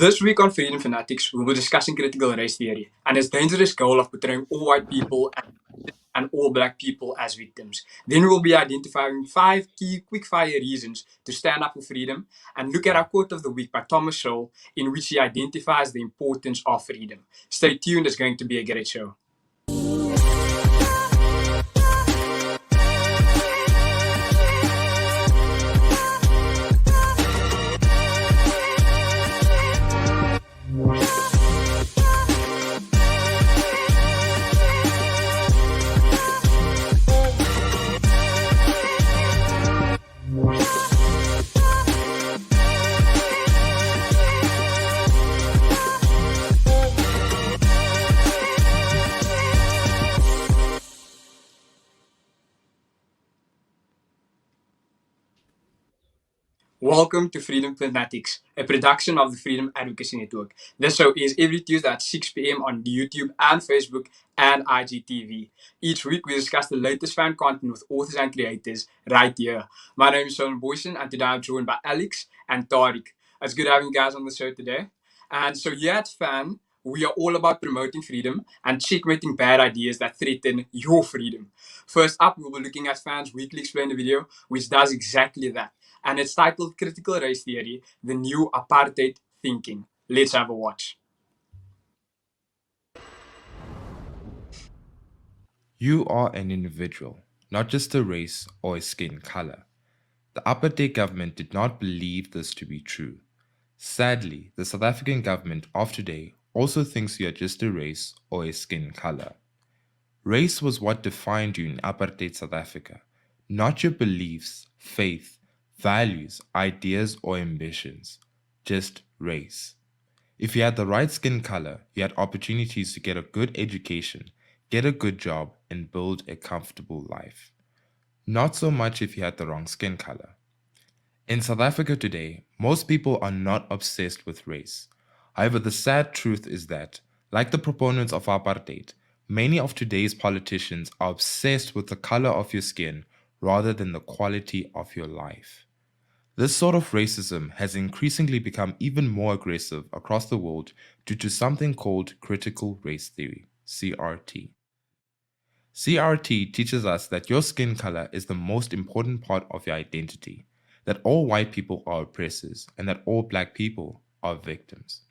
This week on Freedom Fanatics, we will be discussing critical race theory and its dangerous goal of portraying all white people and all black people as victims. Then we will be identifying 5 key quick-fire reasons to stand up for freedom and look at our quote of the week by Thomas Sowell, in which he identifies the importance of freedom. Stay tuned, it's going to be a great show. Welcome to Freedom Fanatics, a production of the Freedom Advocacy Network. This show is every Tuesday at 6 p.m. on YouTube and Facebook and IGTV. Each week we discuss the latest fan content with authors and creators right here. My name is Solon Boyson and today I'm joined by Alex and Tariq. It's good having you guys on the show today. And so here at FAN, we are all about promoting freedom and checkmating bad ideas that threaten your freedom. First up, we'll be looking at FAN's weekly explainer video, which does exactly that. And it's titled Critical Race Theory, the New Apartheid Thinking. Let's have a watch. You are an individual, not just a race or a skin color. The apartheid government did not believe this to be true. Sadly, the South African government of today also thinks you are just a race or a skin color. Race was what defined you in apartheid South Africa, not your beliefs, faith, values, ideas, or ambitions. Just race. If you had the right skin color, you had opportunities to get a good education, get a good job, and build a comfortable life. Not so much if you had the wrong skin color. In South Africa today, most people are not obsessed with race. However, the sad truth is that, like the proponents of apartheid, many of today's politicians are obsessed with the color of your skin rather than the quality of your life. This sort of racism has increasingly become even more aggressive across the world due to something called critical race theory, CRT. CRT teaches us that your skin color is the most important part of your identity, that all white people are oppressors, and that all black people are victims.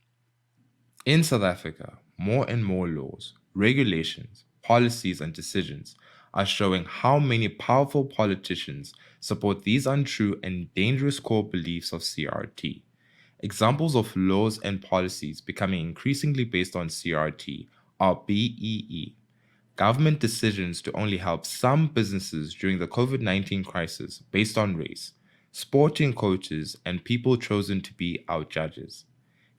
In South Africa, more and more laws, regulations, policies, and decisions are showing how many powerful politicians support these untrue and dangerous core beliefs of CRT. Examples of laws and policies becoming increasingly based on CRT are BEE, government decisions to only help some businesses during the COVID-19 crisis based on race, sporting coaches, and people chosen to be our judges.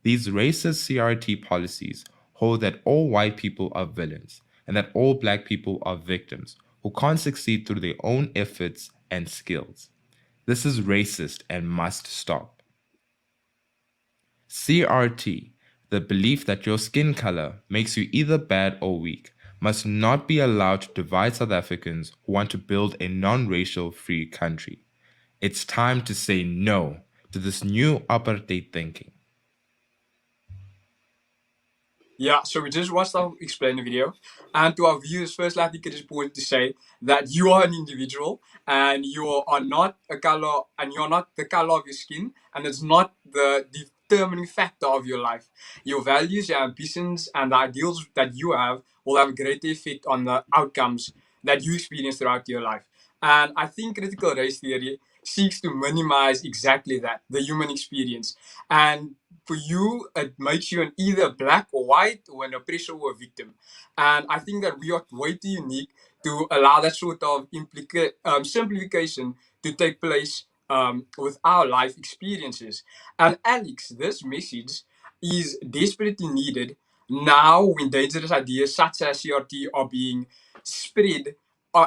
These racist CRT policies hold that all white people are villains and that all black people are victims who can't succeed through their own efforts and skills. This is racist and must stop. CRT, the belief that your skin color makes you either bad or weak, must not be allowed to divide South Africans who want to build a non-racial free country. It's time to say no to this new apartheid thinking. Yeah, so we just watched our explainer video. And to our viewers, firstly, I think it is important to say that you are an individual and you are not a color, and you're not the color of your skin, and it's not the determining factor of your life. Your values, your ambitions, and the ideals that you have will have a great effect on the outcomes that you experience throughout your life. And I think critical race theory seeks to minimize exactly that, the human experience. And for you, it makes you an either black or white or an oppressor or a victim. And I think that we are way too unique to allow that sort of simplification to take place with our life experiences. And Alex, this message is desperately needed now when dangerous ideas such as CRT are being spread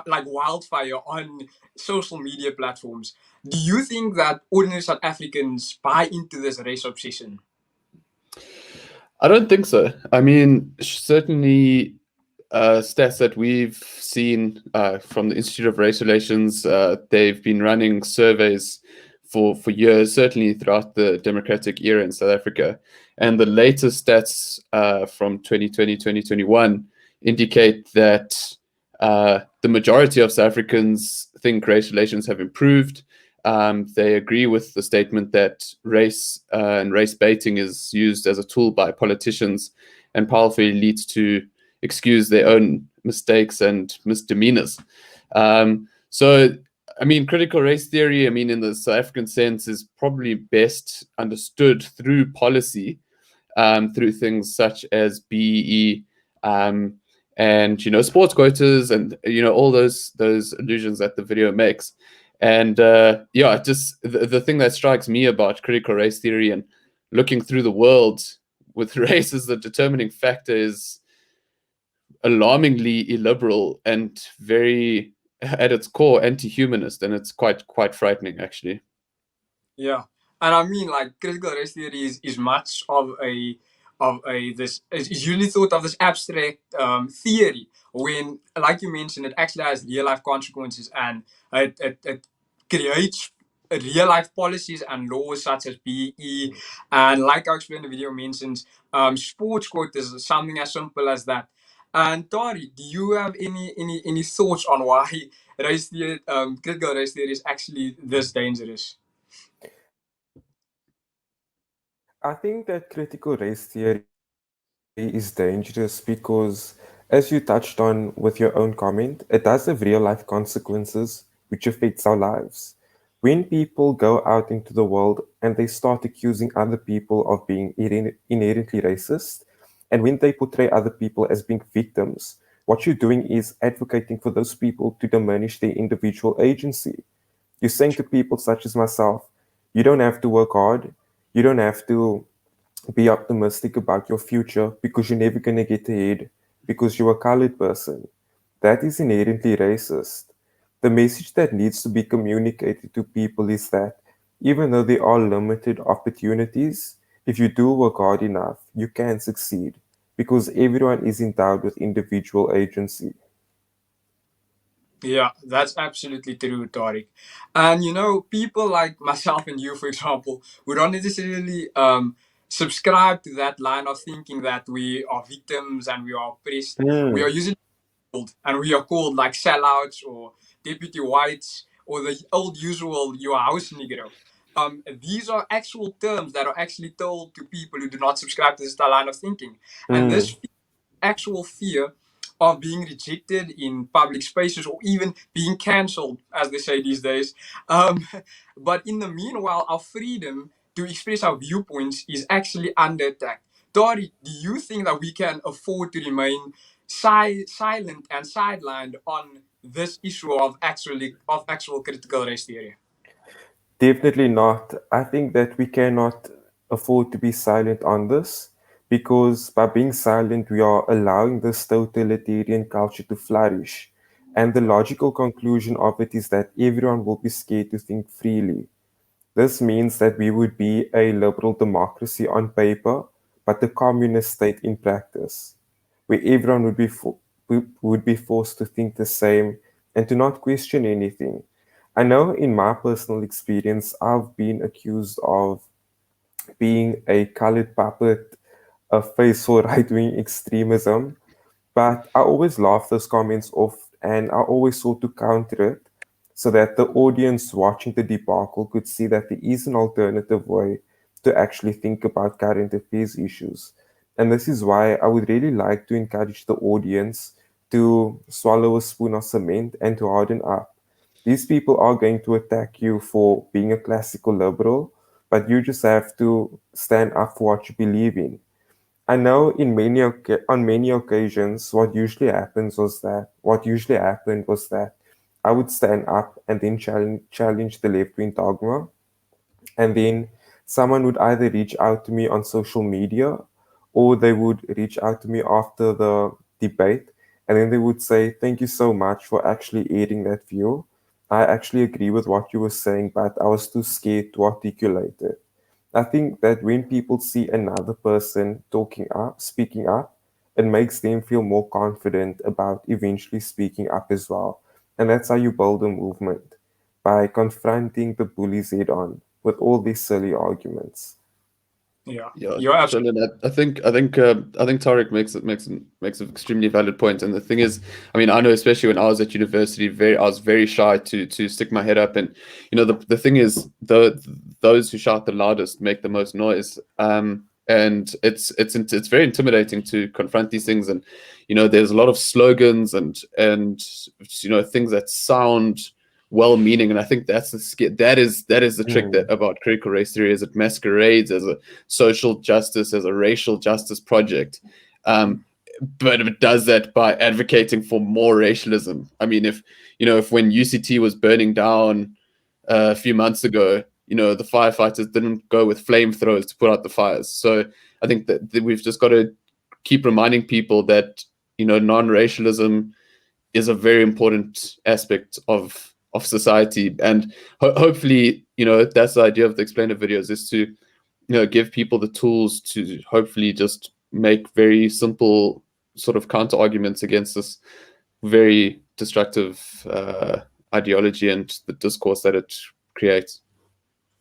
like wildfire on social media platforms. Do you think that ordinary South Africans buy into this race obsession? I don't think so. I mean, certainly stats that we've seen from the Institute of Race Relations, they've been running surveys for years, certainly throughout the democratic era in South Africa. And the latest stats from 2020, 2021 indicate that the majority of South Africans think race relations have improved. They agree with the statement that race and race baiting is used as a tool by politicians and powerful elites to excuse their own mistakes and misdemeanors. So, I mean, critical race theory, I mean, in the South African sense, is probably best understood through policy, through things such as BEE, and sports quotas, and all those allusions that the video makes. And yeah, just the thing that strikes me about critical race theory and looking through the world with race as the determining factor is alarmingly illiberal and very, at its core, anti-humanist, and it's quite frightening, actually. Yeah, and I mean, like, critical race theory is much of a this is usually thought of as abstract theory when, like you mentioned, it actually has real life consequences, and it creates real life policies and laws such as BE, and like I explained, the video mentions sports quotas, something as simple as that. And Tori, do you have any thoughts on why race theory, critical race theory is actually this dangerous? I think that critical race theory is dangerous because, as you touched on with your own comment, it does have real life consequences which affects our lives. When people go out into the world and they start accusing other people of being inherently racist, and when they portray other people as being victims, what you're doing is advocating for those people to diminish their individual agency. You're saying to people such as myself, you don't have to work hard, you don't have to be optimistic about your future because you're never going to get ahead because you're a colored person. That is inherently racist. The message that needs to be communicated to people is that even though there are limited opportunities, if you do work hard enough, you can succeed because everyone is endowed with individual agency. Yeah, that's absolutely true, Tariq. And people like myself and you, for example, we don't necessarily subscribe to that line of thinking that we are victims and we are oppressed. We are Mm, usually called, and we are called like sellouts or deputy whites or the old usual "you are house negro." These are actual terms that are actually told to people who do not subscribe to this line of thinking, and mm. this actual fear of being rejected in public spaces or even being cancelled, as they say these days. Um, but in the meanwhile, our freedom to express our viewpoints is actually under attack. Tori, do you think that we can afford to remain silent and sidelined on this issue of actual critical race theory? Definitely not. I think that we cannot afford to be silent on this because by being silent, we are allowing this totalitarian culture to flourish. And the logical conclusion of it is that everyone will be scared to think freely. This means that we would be a liberal democracy on paper, but a communist state in practice, where everyone would be forced to think the same and to not question anything. I know in my personal experience, I've been accused of being a colored puppet, a face for right wing extremism, but I always laugh those comments off and I always sought to counter it so that the audience watching the debacle could see that there is an alternative way to actually think about current affairs issues. And this is why I would really like to encourage the audience to swallow a spoon of cement and to harden up. These people are going to attack you for being a classical liberal, but you just have to stand up for what you believe in. I know on many occasions what usually happened was that I would stand up and then challenge the left wing dogma, and then someone would either reach out to me on social media or they would reach out to me after the debate and then they would say, "Thank you so much for actually airing that view. I actually agree with what you were saying, but I was too scared to articulate it." I think that when people see another person speaking up, it makes them feel more confident about eventually speaking up as well. And that's how you build a movement. by confronting the bullies head on with all these silly arguments. Yeah, Yeah, you're absolutely Sheldon, I think Tarek makes an extremely valid point. And the thing is, I mean, I know especially when I was at university, I was very shy to stick my head up. And the thing is, those who shout the loudest make the most noise. And it's very intimidating to confront these things. And there's a lot of slogans and things that sound well-meaning, and I think that is the trick that Mm, about critical race theory is it masquerades as a social justice, as a racial justice project, um, but it does that by advocating for more racialism. I mean, if when UCT was burning down a few months ago, the firefighters didn't go with flamethrowers to put out the fires. So I think that we've just got to keep reminding people that non-racialism is a very important aspect of society. And hopefully, that's the idea of the explainer videos, is to give people the tools to hopefully just make very simple sort of counter arguments against this very destructive ideology and the discourse that it creates.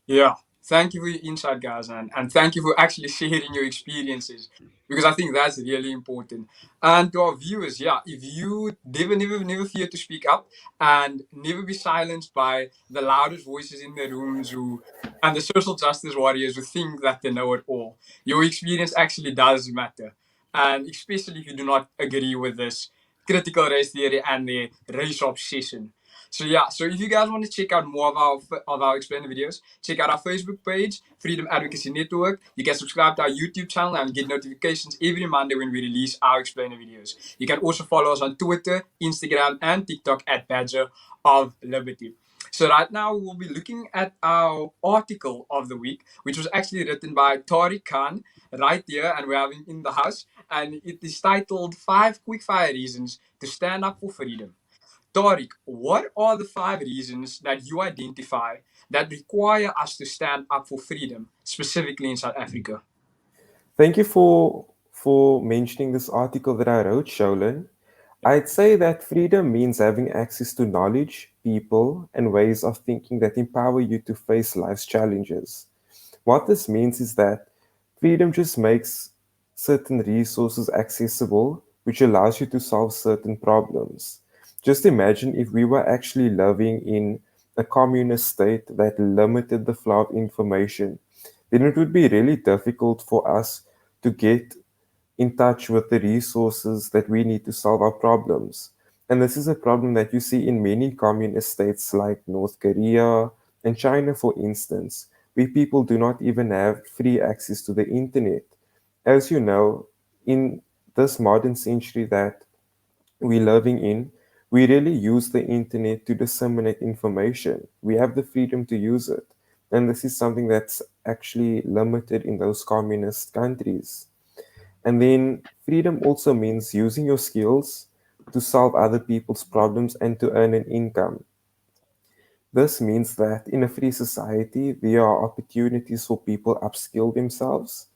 Yeah, thank you for your insight, guys, and thank you for actually sharing your experiences because I think that's really important. And to our viewers, yeah, if you never fear to speak up and never be silenced by the loudest voices in the rooms who and the social justice warriors who think that they know it all, your experience actually does matter, and especially if you do not agree with this critical race theory and the race obsession. So yeah, so if you guys want to check out more of our explainer videos, check out our Facebook page, Freedom Advocacy Network. You can subscribe to our YouTube channel and get notifications every Monday when we release our explainer videos. You can also follow us on Twitter, Instagram, and TikTok at Badger of Liberty. So right now we'll be looking at our article of the week, which was actually written by Tariq Khan right here, and we're having in the house, and it is titled Five Quickfire Reasons to Stand Up for Freedom. Tariq, what are the five reasons that you identify that require us to stand up for freedom, specifically in South Africa? Thank you for mentioning this article that I wrote, Sholin. I'd say that freedom means having access to knowledge, people, and ways of thinking that empower you to face life's challenges. What this means is that freedom just makes certain resources accessible, which allows you to solve certain problems. Just imagine if we were actually living in a communist state that limited the flow of information, then it would be really difficult for us to get in touch with the resources that we need to solve our problems. And this is a problem that you see in many communist states like North Korea and China, for instance, where people do not even have free access to the internet. As you know, in this modern century that we're living in, we really use the internet to disseminate information. We have the freedom to use it. And this is something that's actually limited in those communist countries. And then freedom also means using your skills to solve other people's problems and to earn an income. This means that in a free society, there are opportunities for people upskill themselves.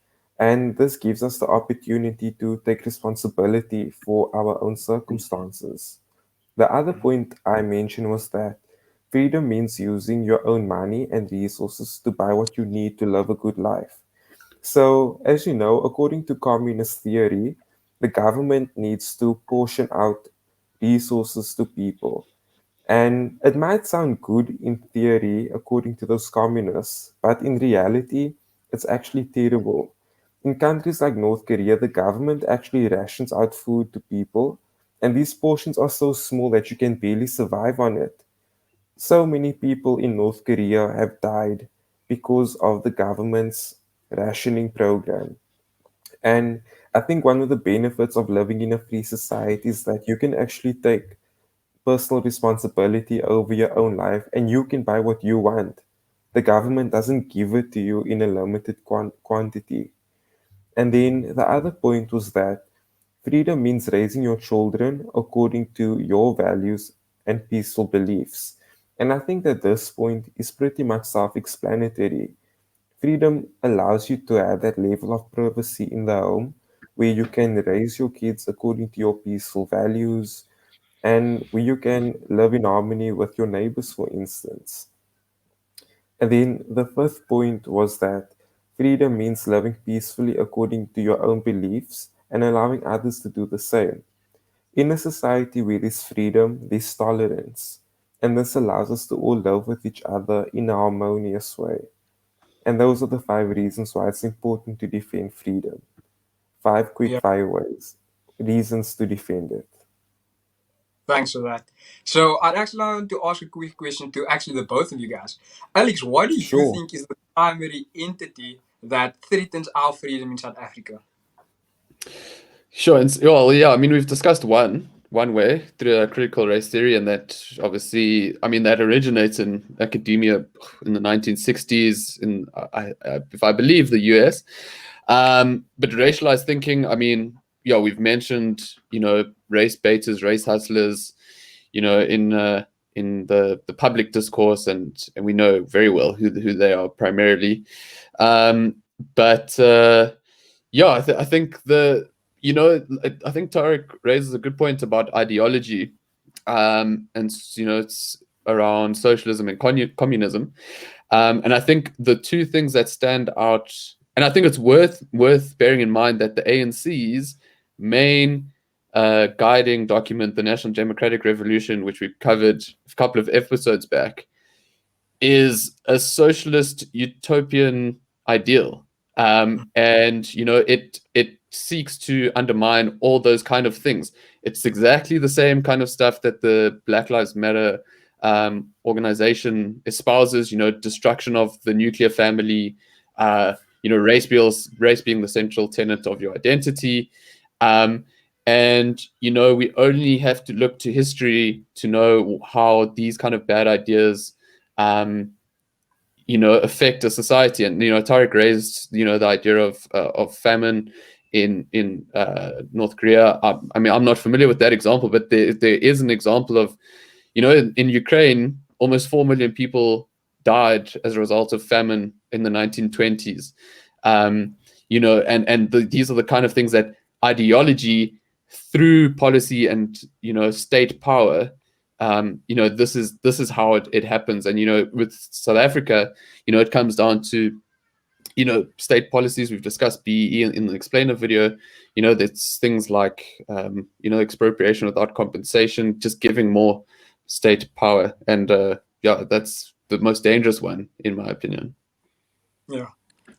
And this gives us the opportunity to take responsibility for our own circumstances. The other point I mentioned was that freedom means using your own money and resources to buy what you need to live a good life. So, as you know, according to communist theory, the government needs to portion out resources to people. And it might sound good in theory, according to those communists, but in reality, it's actually terrible. In countries like North Korea, the government actually rations out food to people, and these portions are so small that you can barely survive on it. So many people in North Korea have died because of the government's rationing program. And I think one of the benefits of living in a free society is that you can actually take personal responsibility over your own life and you can buy what you want. The government doesn't give it to you in a limited quantity. And then the other point was that freedom means raising your children according to your values and peaceful beliefs. And I think that this point is pretty much self explanatory. Freedom allows you to have that level of privacy in the home where you can raise your kids according to your peaceful values and where you can live in harmony with your neighbors, for instance. And then the fifth point was that freedom means living peacefully according to your own beliefs and allowing others to do the same. In a society where there's freedom, there's tolerance, and this allows us to all live with each other in a harmonious way. And those are the five reasons why it's important to defend freedom. Five quick Yeah. fire ways, reasons to defend it. Thanks for that. So I'd actually like to ask a quick question to actually the both of you guys. Alex, what do you Sure. think is the primary entity that threatens our freedom in South Africa? Sure. And well, yeah, I mean, we've discussed one way through a critical race theory, and that obviously, I mean, that originates in academia in the 1960s in, if I believe, the US. But racialized thinking, I mean, yeah, we've mentioned, race baiters, race hustlers, in the public discourse, and we know very well who they are primarily. But yeah, I think I think Tarek raises a good point about ideology, and it's around socialism and communism, and I think the two things that stand out, and I think it's worth bearing in mind that the ANC's main guiding document, the National Democratic Revolution, which we covered a couple of episodes back, is a socialist utopian ideal, and it seeks to undermine all those kind of things. It's exactly the same kind of stuff that the Black Lives Matter organization espouses. Destruction of the nuclear family. Race being the central tenet of your identity. And we only have to look to history to know how these kind of bad ideas affect a society. And Tariq raised the idea of famine in North Korea. I mean, I'm not familiar with that example, but there is an example of in Ukraine, almost 4 million people died as a result of famine in the 1920s. These are the kind of things that ideology through policy and state power, this is how it happens. And with South Africa, it comes down to state policies. We've discussed BEE in the explainer video. That's things like expropriation without compensation, just giving more state power. And that's the most dangerous one, in my opinion. Yeah.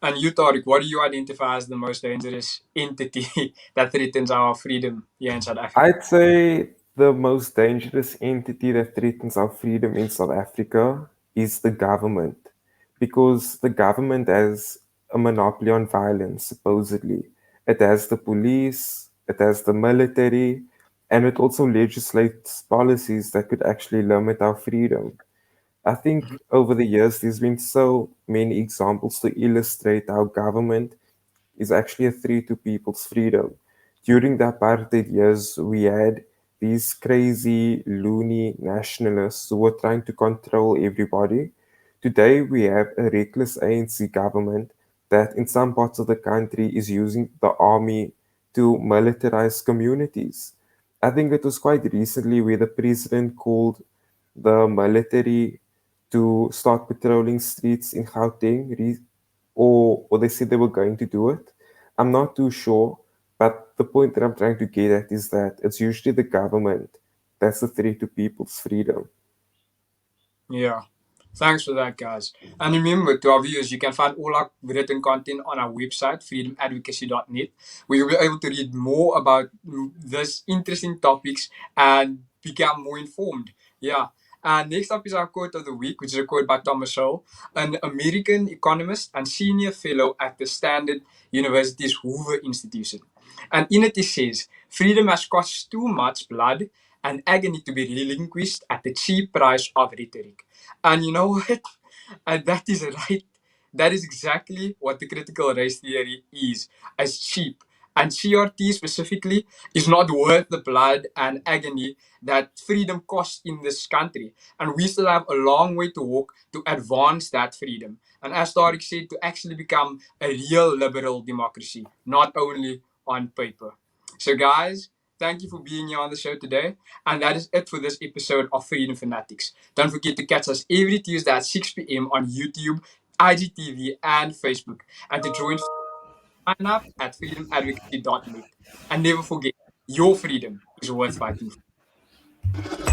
And you, Tariq, what do you identify as the most dangerous entity that threatens our freedom here in South Africa? I'd say the most dangerous entity that threatens our freedom in South Africa is the government, because the government has a monopoly on violence, supposedly. It has the police, it has the military, and it also legislates policies that could actually limit our freedom. I think over the years, there's been so many examples to illustrate how government is actually a threat to people's freedom. During the apartheid years, we had these crazy, loony nationalists who were trying to control everybody. Today, we have a reckless ANC government that, in some parts of the country, is using the army to militarize communities. I think it was quite recently where the president called the military to start patrolling streets in Gauteng, or they said they were going to do it. I'm not too sure, but the point that I'm trying to get at is that it's usually the government that's the threat to people's freedom. Yeah. Thanks for that, guys. And remember, to our viewers, you can find all our written content on our website, freedomadvocacy.net, where you'll be able to read more about this interesting topics and become more informed. Yeah. And next up is our quote of the week, which is a quote by Thomas Sowell, an American economist and senior fellow at the Standard University's Hoover Institution. And in it says, freedom has cost too much blood and agony to be relinquished at the cheap price of rhetoric. And you know what? And that is right. That is exactly what the critical race theory is, as cheap. And CRT specifically is not worth the blood and agony that freedom costs in this country. And we still have a long way to walk to advance that freedom. And as Tariq said, to actually become a real liberal democracy, not only on paper. So, guys, Thank you for being here on the show today. And that is it for this episode of Freedom Fanatics. Don't forget to catch us every Tuesday at 6 p.m. on YouTube, IGTV, and Facebook. And to join, sign up at freedomadvocacy.net. And never forget, your freedom is worth fighting for.